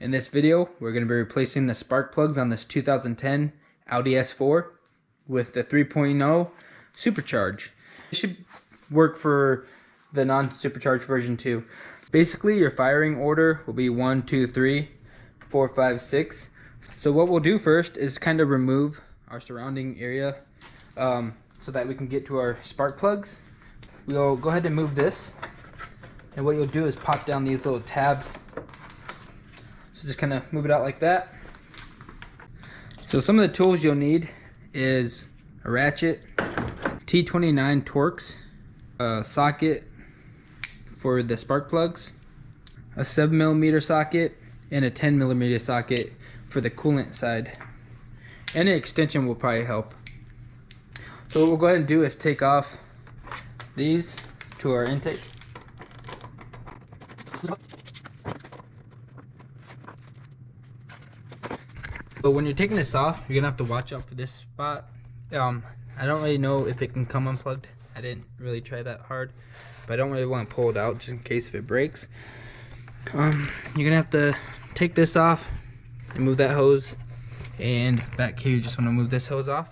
In this video, we're going to be replacing the spark plugs on this 2010 Audi S4 with the 3.0 supercharge. It should work for the non-supercharged version too. Basically, your firing order will be 1, 2, 3, 4, 5, 6. So what we'll do first is kind of remove our surrounding area so that we can get to our spark plugs. We'll go ahead and move this, and what you'll do is pop down these little tabs. So just kind of move it out like that. So some of the tools you'll need is a ratchet, T29 Torx, a socket for the spark plugs, a 7mm socket, and a 10mm socket for the coolant side. Any extension will probably help. So what we'll go ahead and do is take off these to our intake. But when you're taking this off, you're gonna have to watch out for this spot. I don't really know if it can come unplugged. I didn't really try that hard, but I don't really want to pull it out just in case if it breaks. You're gonna have to take this off and move that hose, and back here you just want to move this hose off,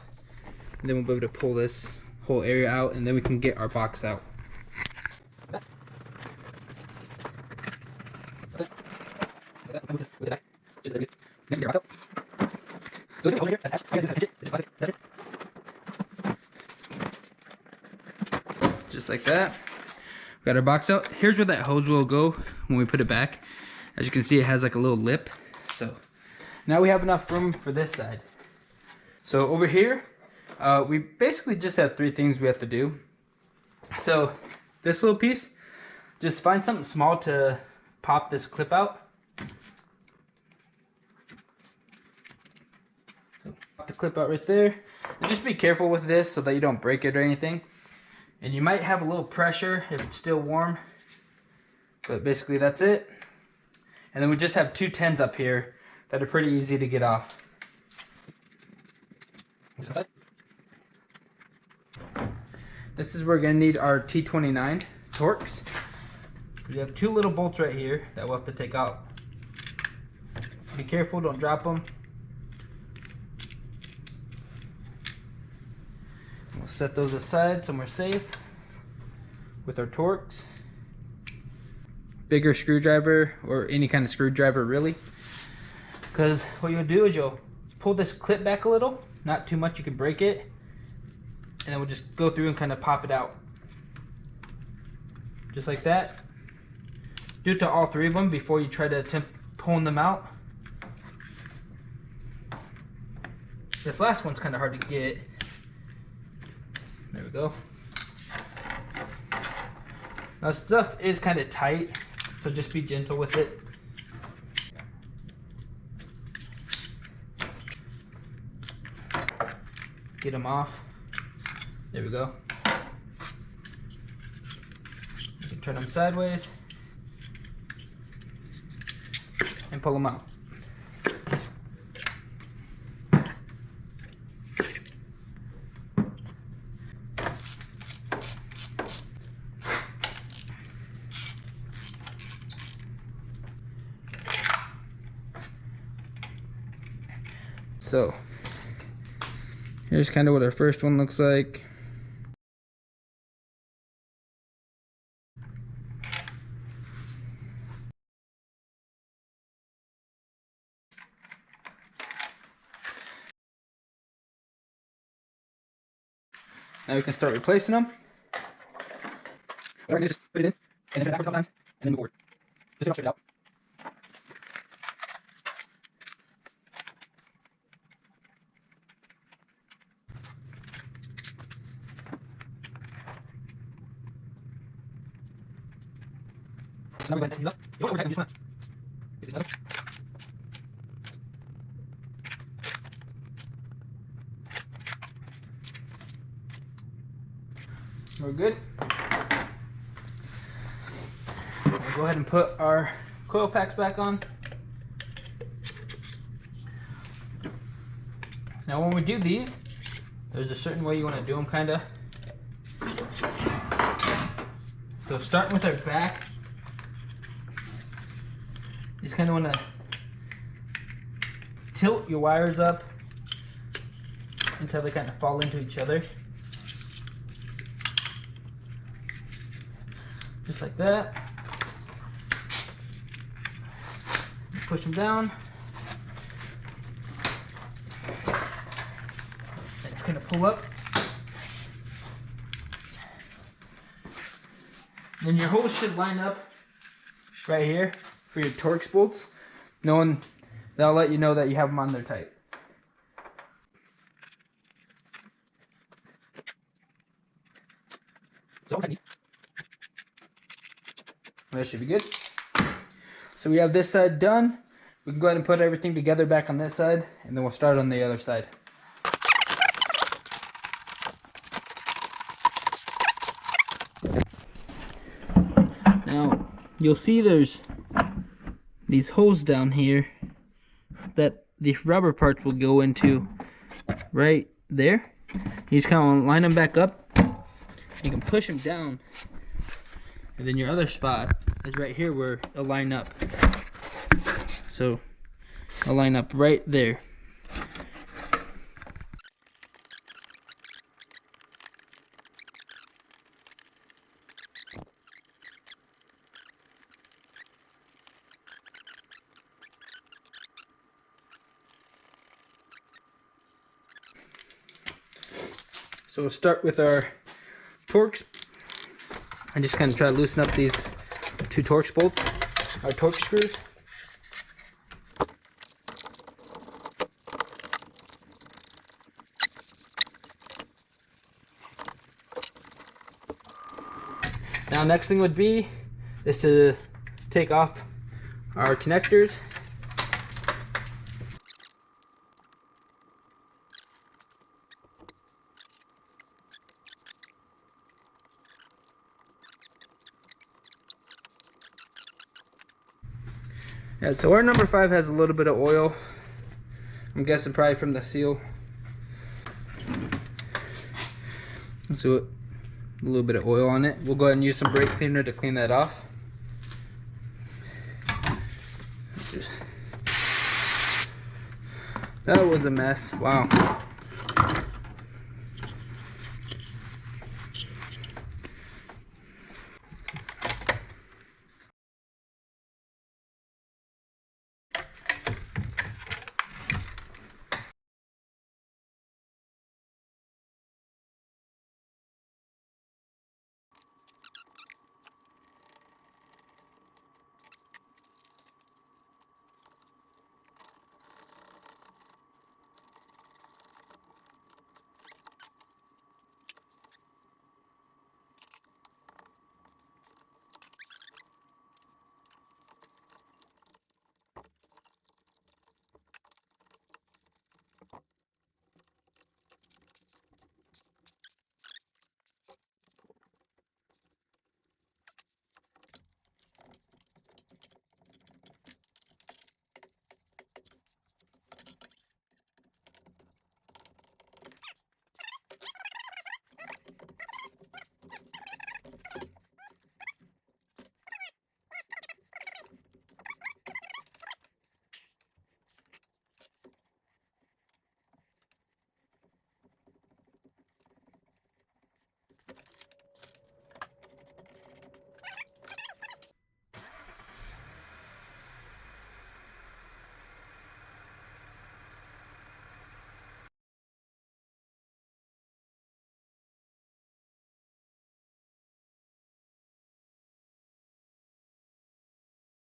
and then we'll be able to pull this whole area out, and then we can get our box out. Just like that. Got our box out. Here's where that hose will go when we put it back. As you can see, it has like a little lip. So now we have enough room for this side. So over here, we basically just have 3 things we have to do. So this little piece, just find something small to pop this clip out. So pop the clip out right there. And just be careful with this so that you don't break it or anything. And you might have a little pressure if it's still warm. But basically that's it. And then we just have 2 10s up here that are pretty easy to get off. This is where we're going to need our T29 Torx. We have 2 little bolts right here that we'll have to take out. Be careful, don't drop them. We'll set those aside somewhere safe with our Torx. Bigger screwdriver, or any kind of screwdriver really. Because what you'll do is you'll pull this clip back a little, not too much, you can break it. And then we'll just go through and kind of pop it out. Just like that. Do it to all 3 of them before you try to attempt pulling them out. This last one's kind of hard to get. There we go. Now stuff is kind of tight, so just be gentle with it. Get them off. There we go. You can turn them sideways and pull them out. So here's kind of what our first one looks like. Now we can start replacing them. We're going to just put it in, and then turn it backwards a couple times, and then move forward. Just go straight out. So now we go ahead and tighten these up. You want to tighten these ones. Get this another. We're good. We'll go ahead and put our coil packs back on. Now when we do these, there's a certain way you want to do them kind of. So starting with our back, you just kind of want to tilt your wires up until they kind of fall into each other. Just like that. Push them down. It's going to pull up. Then your holes should line up right here for your Torx bolts. That'll let you know that you have them on there tight. That should be good. So we have this side done. We can go ahead and put everything together back on this side, and then we'll start on the other side. Now, you'll see there's these holes down here that the rubber parts will go into right there. You just kind of line them back up. You can push them down, and then your other spot is right here where it'll line up. So I'll line up right there. So we'll start with our Torx. I just kind of try to loosen up these two Torx bolts, our Torx screws. Now next thing would be is to take off our connectors. Yeah, so our number 5 has a little bit of oil. I'm guessing probably from the seal. So a little bit of oil on it. We'll go ahead and use some brake cleaner to clean that off. That was a mess. Wow.